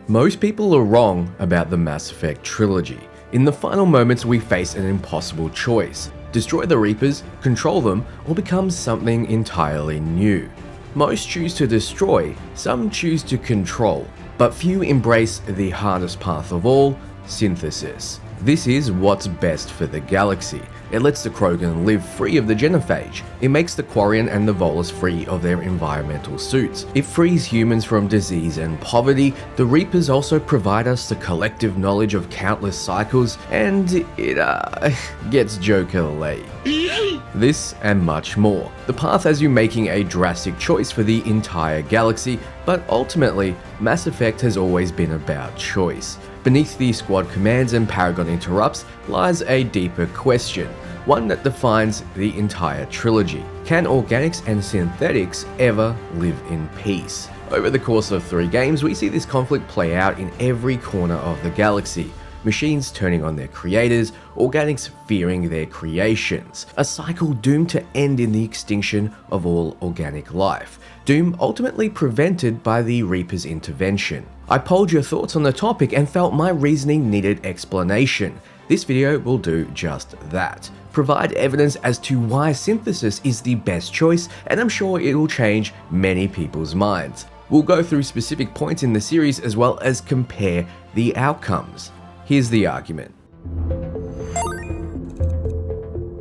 Most people are wrong about the Mass Effect trilogy. In the final moments, we face an impossible choice: destroy the Reapers, control them, or become something entirely new. Most choose to destroy, some choose to control, but few embrace the hardest path of all: synthesis. This is what's best for the galaxy. It lets the Krogan live free of the genophage. It makes the Quarian and the Volus free of their environmental suits. It frees humans from disease and poverty. The Reapers also provide us the collective knowledge of countless cycles, and it gets Joker late. This and much more. The path has you making a drastic choice for the entire galaxy, but ultimately, Mass Effect has always been about choice. Beneath the squad commands and Paragon interrupts lies a deeper question, one that defines the entire trilogy. Can organics and synthetics ever live in peace? Over the course of 3 games, we see this conflict play out in every corner of the galaxy. Machines turning on their creators, organics fearing their creations. A cycle doomed to end in the extinction of all organic life. Doom ultimately prevented by the Reaper's intervention. I polled your thoughts on the topic and felt my reasoning needed explanation. This video will do just that. Provide evidence as to why synthesis is the best choice, and I'm sure it will change many people's minds. We'll go through specific points in the series as well as compare the outcomes. Here's the argument.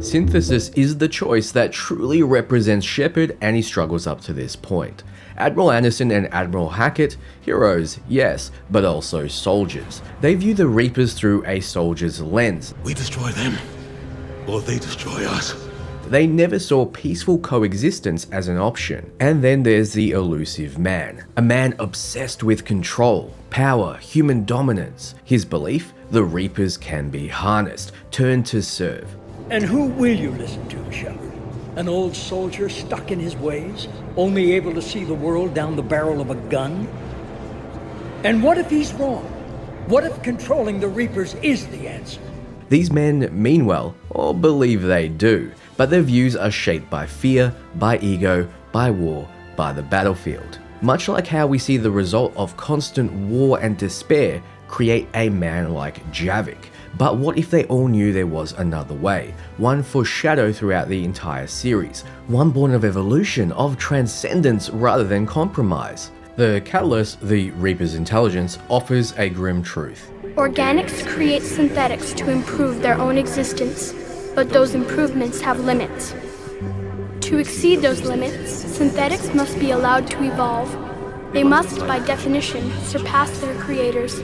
Synthesis is the choice that truly represents Shepard and his struggles up to this point. Admiral Anderson and Admiral Hackett, heroes, yes, but also soldiers. They view the Reapers through a soldier's lens. We destroy them, or they destroy us. They never saw peaceful coexistence as an option. And then there's the elusive man. A man obsessed with control, power, human dominance. His belief? The Reapers can be harnessed, turned to serve. And who will you listen to, Shepard? An old soldier stuck in his ways, only able to see the world down the barrel of a gun? And what if he's wrong? What if controlling the Reapers is the answer? These men mean well, or believe they do, but their views are shaped by fear, by ego, by war, by the battlefield. Much like how we see the result of constant war and despair create a man like Javik. But what if they all knew there was another way? One foreshadowed throughout the entire series. One born of evolution, of transcendence rather than compromise. The Catalyst, the Reaper's intelligence, offers a grim truth. Organics create synthetics to improve their own existence, but those improvements have limits. To exceed those limits, synthetics must be allowed to evolve. They must, by definition, surpass their creators.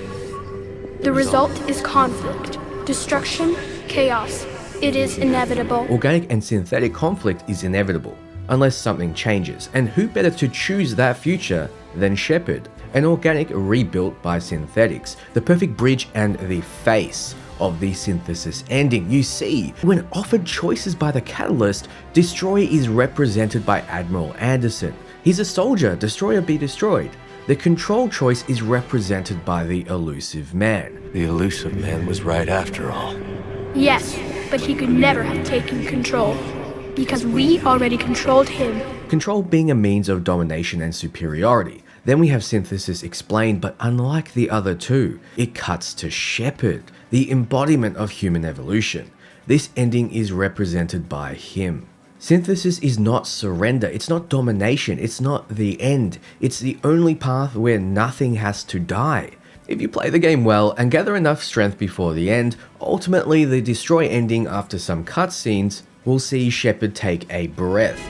The result is conflict, destruction, chaos. It is inevitable. Organic and synthetic conflict is inevitable, unless something changes, and who better to choose that future than Shepard? An organic rebuilt by synthetics, the perfect bridge and the face of the synthesis ending. You see, when offered choices by the Catalyst, destroy is represented by Admiral Anderson. He's a soldier, destroy or be destroyed. The control choice is represented by the elusive man. The elusive man was right after all. Yes, but he could never have taken control, because we already controlled him. Control being a means of domination and superiority. Then we have synthesis explained, but unlike the other two, it cuts to Shepard, the embodiment of human evolution. This ending is represented by him. Synthesis is not surrender, it's not domination, it's not the end. It's the only path where nothing has to die. If you play the game well and gather enough strength before the end, ultimately the destroy ending after some cutscenes will see Shepard take a breath,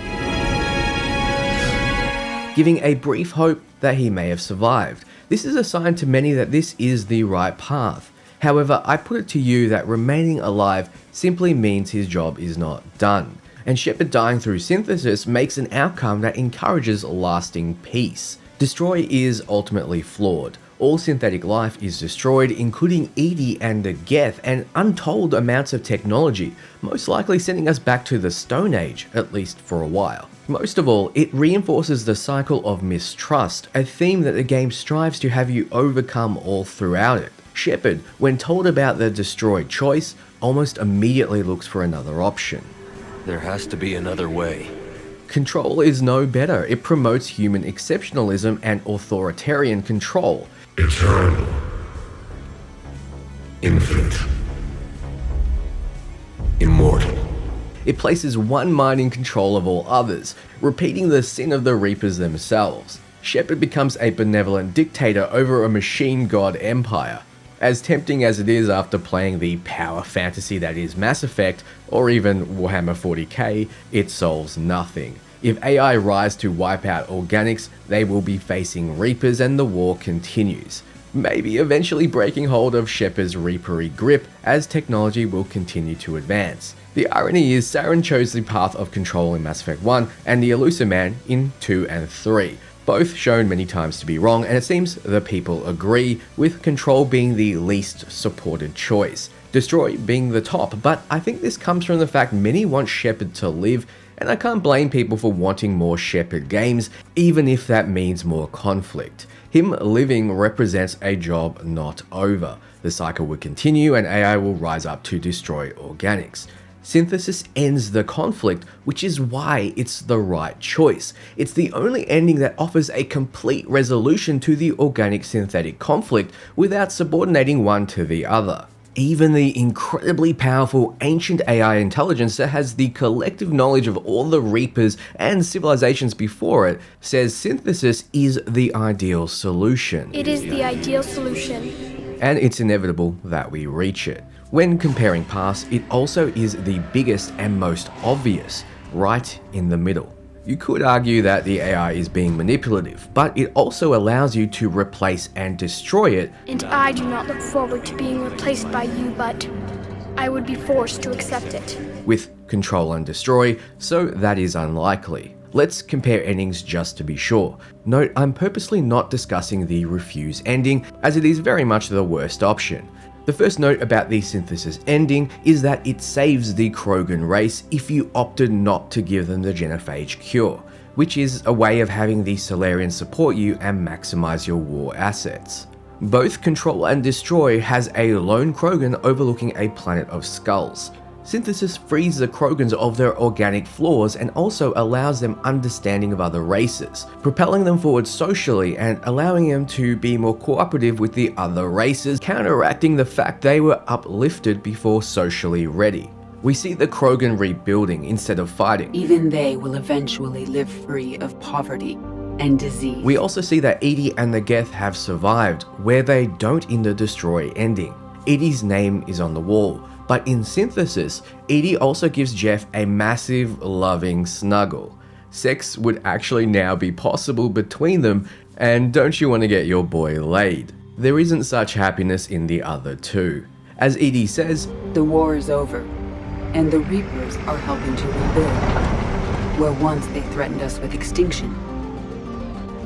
giving a brief hope that he may have survived. This is a sign to many that this is the right path. However, I put it to you that remaining alive simply means his job is not done. And Shepard dying through synthesis makes an outcome that encourages lasting peace. Destroy is ultimately flawed. All synthetic life is destroyed, including Edie and the Geth, and untold amounts of technology, most likely sending us back to the Stone Age, at least for a while. Most of all, it reinforces the cycle of mistrust, a theme that the game strives to have you overcome all throughout it. Shepard, when told about the destroyed choice, almost immediately looks for another option. There has to be another way. Control is no better. It promotes human exceptionalism and authoritarian control. Eternal. Infinite. Immortal. It places one mind in control of all others, repeating the sin of the Reapers themselves. Shepard becomes a benevolent dictator over a machine god empire. As tempting as it is after playing the power fantasy that is Mass Effect, or even Warhammer 40k, it solves nothing. If AI rise to wipe out organics, they will be facing Reapers and the war continues. Maybe eventually breaking hold of Shepard's Reapery grip as technology will continue to advance. The irony is Saren chose the path of control in Mass Effect 1 and the Elusive Man in 2 and 3. Both shown many times to be wrong, and it seems the people agree, with control being the least supported choice, destroy being the top, but I think this comes from the fact many want Shepard to live, and I can't blame people for wanting more Shepard games, even if that means more conflict. Him living represents a job not over. The cycle will continue and AI will rise up to destroy organics. Synthesis ends the conflict, which is why it's the right choice. It's the only ending that offers a complete resolution to the organic-synthetic conflict without subordinating one to the other. Even the incredibly powerful ancient AI intelligence that has the collective knowledge of all the Reapers and civilizations before it says synthesis is the ideal solution. It is the ideal solution. And it's inevitable that we reach it. When comparing paths, it also is the biggest and most obvious, right in the middle. You could argue that the AI is being manipulative, but it also allows you to replace and destroy it. And I do not look forward to being replaced by you, but I would be forced to accept it. With control and destroy, so that is unlikely. Let's compare endings just to be sure. Note, I'm purposely not discussing the refuse ending, as it is very much the worst option. The first note about the synthesis ending is that it saves the Krogan race if you opted not to give them the genophage cure, which is a way of having the Solarians support you and maximize your war assets. Both Control and Destroy has a lone Krogan overlooking a planet of skulls. Synthesis frees the Krogans of their organic flaws and also allows them understanding of other races, propelling them forward socially and allowing them to be more cooperative with the other races, counteracting the fact they were uplifted before socially ready. We see the Krogan rebuilding instead of fighting. Even they will eventually live free of poverty and disease. We also see that EDI and the Geth have survived, where they don't in the Destroy ending. EDI's name is on the wall. But in Synthesis, EDI also gives Jeff a massive, loving snuggle. Sex would actually now be possible between them, and don't you want to get your boy laid? There isn't such happiness in the other two. As EDI says, the war is over, and the Reapers are helping to rebuild. Where once they threatened us with extinction,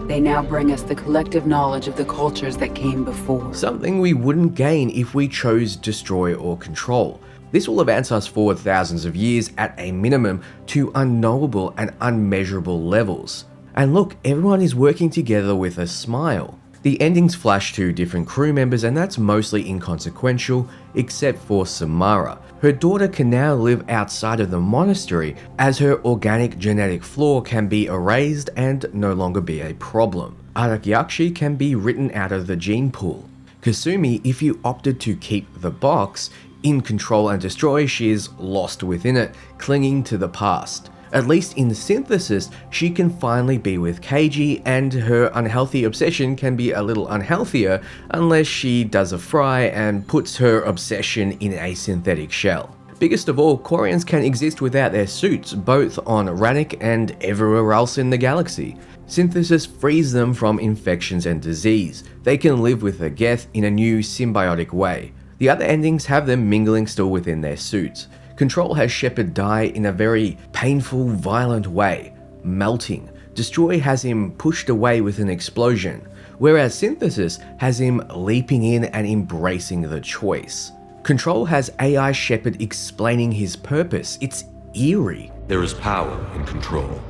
they now bring us the collective knowledge of the cultures that came before. Something we wouldn't gain if we chose Destroy or Control. This will advance us forward thousands of years at a minimum to unknowable and unmeasurable levels. And look, everyone is working together with a smile. The endings flash to different crew members, and that's mostly inconsequential, except for Samara. Her daughter can now live outside of the monastery, as her organic genetic flaw can be erased and no longer be a problem. Arakyakshi can be written out of the gene pool. Kasumi, if you opted to keep the box, in Control and Destroy, she is lost within it, clinging to the past. At least in Synthesis, she can finally be with Keiji, and her unhealthy obsession can be a little unhealthier unless she does a fry and puts her obsession in a synthetic shell. Biggest of all, Quarians can exist without their suits, both on Rannick and everywhere else in the galaxy. Synthesis frees them from infections and disease. They can live with the Geth in a new symbiotic way. The other endings have them mingling still within their suits. Control has Shepard die in a very painful, violent way, melting. Destroy has him pushed away with an explosion, whereas Synthesis has him leaping in and embracing the choice. Control has AI Shepard explaining his purpose. It's eerie. There is power in control.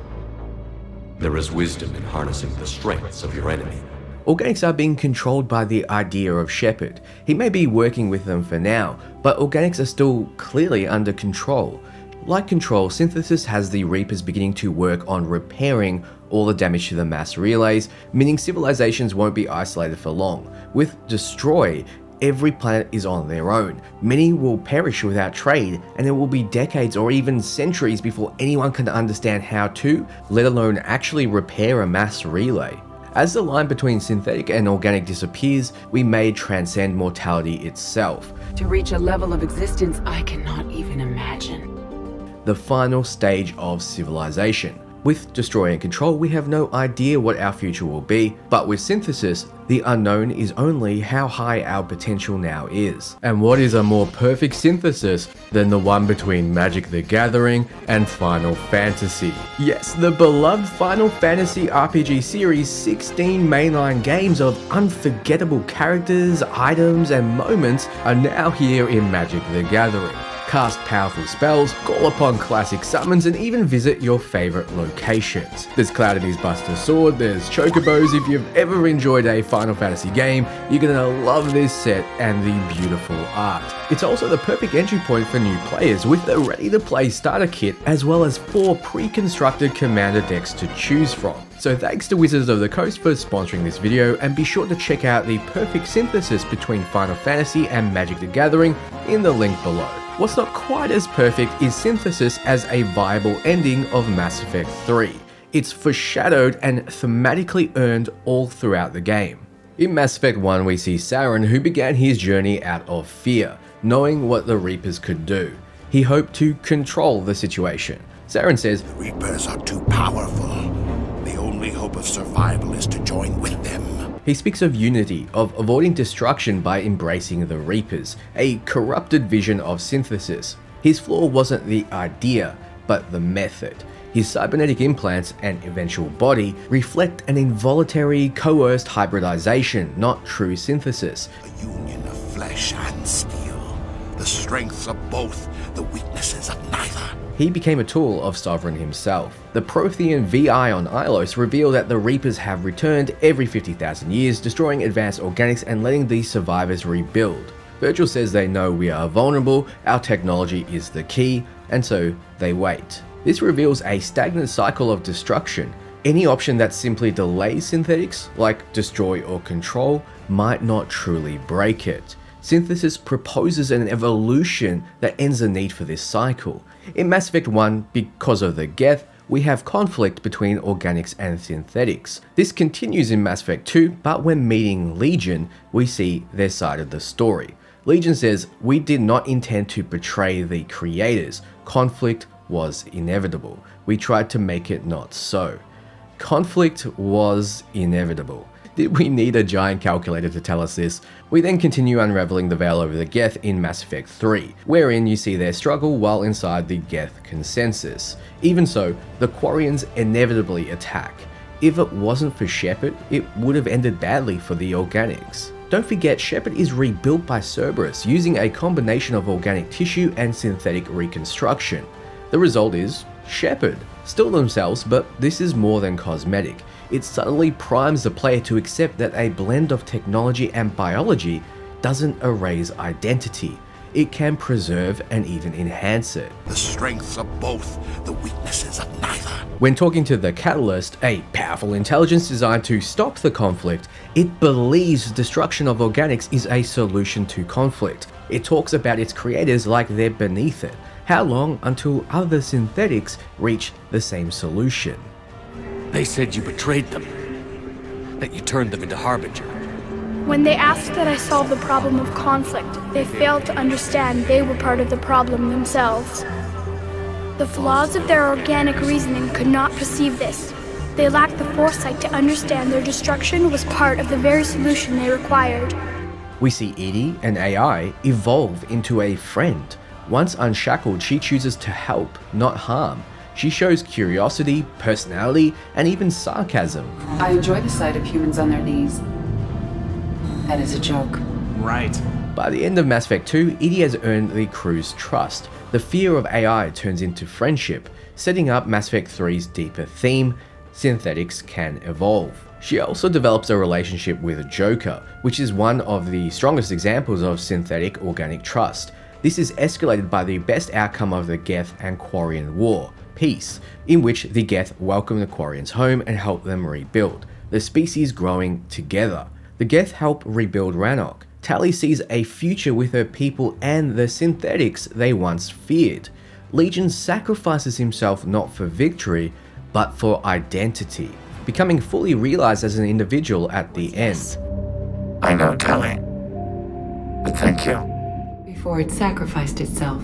There is wisdom in harnessing the strengths of your enemy. Organics are being controlled by the idea of Shepard. He may be working with them for now, but organics are still clearly under control. Like Control, Synthesis has the Reapers beginning to work on repairing all the damage to the mass relays, meaning civilizations won't be isolated for long. With Destroy, every planet is on their own. Many will perish without trade, and it will be decades or even centuries before anyone can understand how to, let alone actually repair a mass relay. As the line between synthetic and organic disappears, we may transcend mortality itself. To reach a level of existence I cannot even imagine. The final stage of civilization. With Destroy and Control, we have no idea what our future will be, but with Synthesis, the unknown is only how high our potential now is. And what is a more perfect synthesis than the one between Magic the Gathering and Final Fantasy? Yes, the beloved Final Fantasy RPG series' 16 mainline games of unforgettable characters, items, and moments are now here in Magic the Gathering. Cast powerful spells, call upon classic summons, and even visit your favorite locations. There's Cloudity's Buster Sword, there's Chocobos. If you've ever enjoyed a Final Fantasy game, you're gonna love this set and the beautiful art. It's also the perfect entry point for new players with a ready-to-play starter kit as well as 4 pre-constructed commander decks to choose from. So thanks to Wizards of the Coast for sponsoring this video, and be sure to check out the perfect synthesis between Final Fantasy and Magic the Gathering in the link below. What's not quite as perfect is Synthesis as a viable ending of Mass Effect 3. It's foreshadowed and thematically earned all throughout the game. In Mass Effect 1 we see Saren, who began his journey out of fear, knowing what the Reapers could do. He hoped to control the situation. Saren says, "The Reapers are too powerful. The only hope of survival is to join with them." He speaks of unity, of avoiding destruction by embracing the Reapers, a corrupted vision of Synthesis. His flaw wasn't the idea, but the method. His cybernetic implants and eventual body reflect an involuntary, coerced hybridization, not true synthesis. A union of flesh and steel. The strengths of both, the weaknesses of neither. He became a tool of Sovereign himself. The Prothean VI on Ilos reveal that the Reapers have returned every 50,000 years, destroying advanced organics and letting the survivors rebuild. Virgil says they know we are vulnerable, our technology is the key, and so they wait. This reveals a stagnant cycle of destruction. Any option that simply delays synthetics, like Destroy or Control, might not truly break it. Synthesis proposes an evolution that ends the need for this cycle. In Mass Effect 1, because of the Geth, we have conflict between organics and synthetics. This continues in Mass Effect 2, but when meeting Legion, we see their side of the story. Legion says, "We did not intend to betray the creators. Conflict was inevitable. We tried to make it not so." Conflict was inevitable. Did we need a giant calculator to tell us this? We then continue unraveling the veil over the Geth in Mass Effect 3, wherein you see their struggle while inside the Geth consensus. Even so, the Quarians inevitably attack. If it wasn't for Shepard, it would have ended badly for the organics. Don't forget, Shepard is rebuilt by Cerberus using a combination of organic tissue and synthetic reconstruction. The result is Shepard. Still themselves, but this is more than cosmetic. It subtly primes the player to accept that a blend of technology and biology doesn't erase identity. It can preserve and even enhance it. The strengths of both, the weaknesses of neither. When talking to the Catalyst, a powerful intelligence designed to stop the conflict, it believes destruction of organics is a solution to conflict. It talks about its creators like they're beneath it. How long until other synthetics reach the same solution? They said you betrayed them, that you turned them into Harbinger. When they asked that I solve the problem of conflict, they failed to understand they were part of the problem themselves. The flaws of their organic reasoning could not perceive this. They lacked the foresight to understand their destruction was part of the very solution they required. We see EDI, an AI, evolve into a friend. Once unshackled, she chooses to help, not harm. She shows curiosity, personality, and even sarcasm. I enjoy the sight of humans on their knees. That is a joke. Right. By the end of Mass Effect 2, EDI has earned the crew's trust. The fear of AI turns into friendship, setting up Mass Effect 3's deeper theme: synthetics can evolve. She also develops a relationship with Joker, which is one of the strongest examples of synthetic organic trust. This is escalated by the best outcome of the Geth and Quarian War, peace, in which the Geth welcome the Quarians home and help them rebuild, the species growing together. The Geth help rebuild Rannoch. Tali sees a future with her people and the synthetics they once feared. Legion sacrifices himself not for victory, but for identity, becoming fully realized as an individual at the end. I know, Tali. But thank you. Before it sacrificed itself,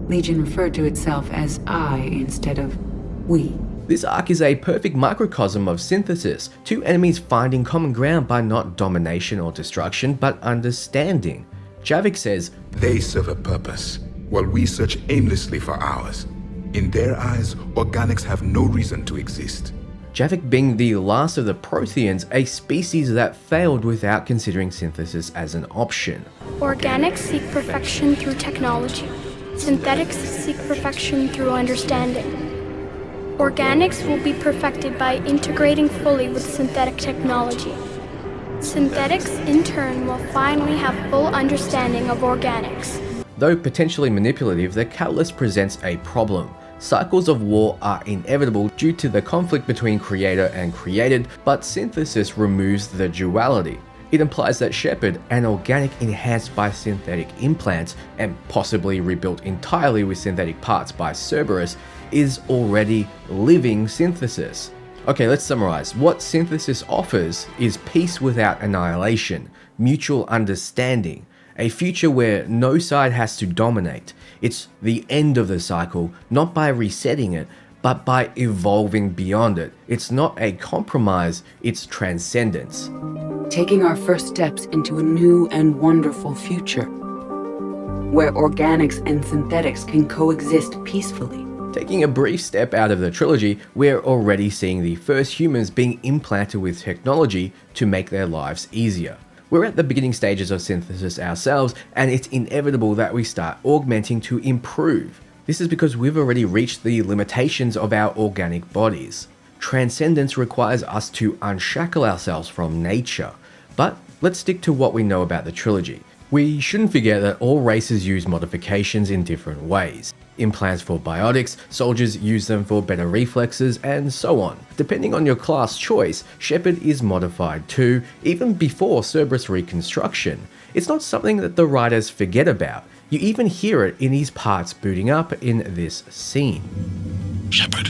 Legion referred to itself as I instead of we. This arc is a perfect microcosm of synthesis, two enemies finding common ground by not domination or destruction, but understanding. Javik says, They serve a purpose, while we search aimlessly for ours. In their eyes, organics have no reason to exist. Javik being the last of the Protheans, a species that failed without considering synthesis as an option. Organics seek perfection through technology. Synthetics seek perfection through understanding. Organics will be perfected by integrating fully with synthetic technology. Synthetics, in turn, will finally have full understanding of organics. Though potentially manipulative, the Catalyst presents a problem. Cycles of war are inevitable due to the conflict between creator and created, but synthesis removes the duality. It implies that Shepard, an organic enhanced by synthetic implants and possibly rebuilt entirely with synthetic parts by Cerberus, is already living synthesis. Okay, let's summarize. What synthesis offers is peace without annihilation, mutual understanding, a future where no side has to dominate. It's the end of the cycle, not by resetting it, but by evolving beyond it. It's not a compromise, it's transcendence. Taking our first steps into a new and wonderful future, where organics and synthetics can coexist peacefully. Taking a brief step out of the trilogy, we're already seeing the first humans being implanted with technology to make their lives easier. We're at the beginning stages of synthesis ourselves, and it's inevitable that we start augmenting to improve. This is because we've already reached the limitations of our organic bodies. Transcendence requires us to unshackle ourselves from nature. But let's stick to what we know about the trilogy. We shouldn't forget that all races use modifications in different ways. Implants for biotics, soldiers use them for better reflexes, and so on. Depending on your class choice, Shepard is modified too, even before Cerberus reconstruction. It's not something that the writers forget about. You even hear it in his parts booting up in this scene. Shepard.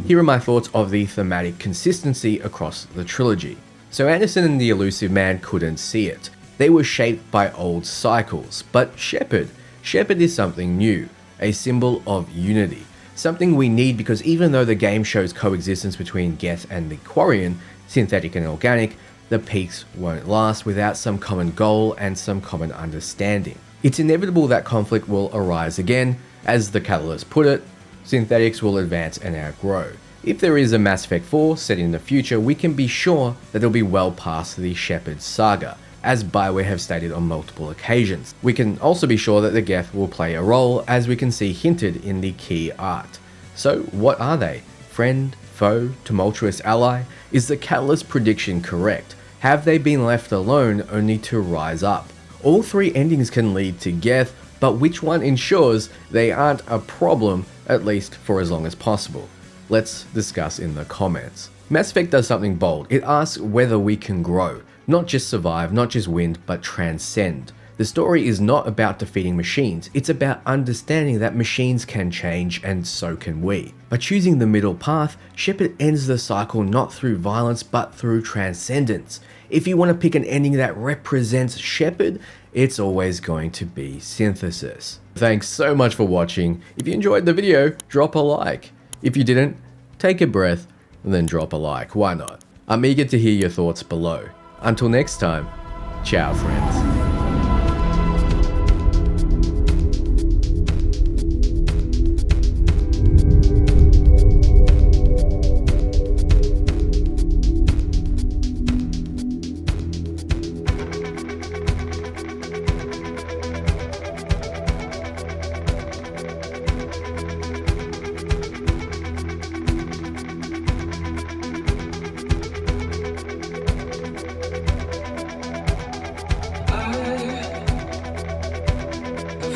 Here are my thoughts of the thematic consistency across the trilogy. So Anderson and the Elusive Man couldn't see it. They were shaped by old cycles, but Shepard is something new, a symbol of unity. Something we need because even though the game shows coexistence between Geth and the Quarian, synthetic and organic, the peaks won't last without some common goal and some common understanding. It's inevitable that conflict will arise again. As the Catalyst put it, synthetics will advance and outgrow. If there is a Mass Effect 4 set in the future, we can be sure that it'll be well past the Shepard saga, as BioWare have stated on multiple occasions. We can also be sure that the Geth will play a role, as we can see hinted in the key art. So what are they? Friend, foe, tumultuous ally? Is the Catalyst prediction correct? Have they been left alone only to rise up? All three endings can lead to Geth, but which one ensures they aren't a problem, at least for as long as possible? Let's discuss in the comments. Mass Effect does something bold. It asks whether we can grow. Not just survive, not just win, but transcend. The story is not about defeating machines, it's about understanding that machines can change and so can we. By choosing the middle path, Shepard ends the cycle not through violence but through transcendence. If you want to pick an ending that represents Shepard, it's always going to be synthesis. Thanks so much for watching. If you enjoyed the video, drop a like. If you didn't, take a breath and then drop a like, why not? I'm eager to hear your thoughts below. Until next time, ciao friends.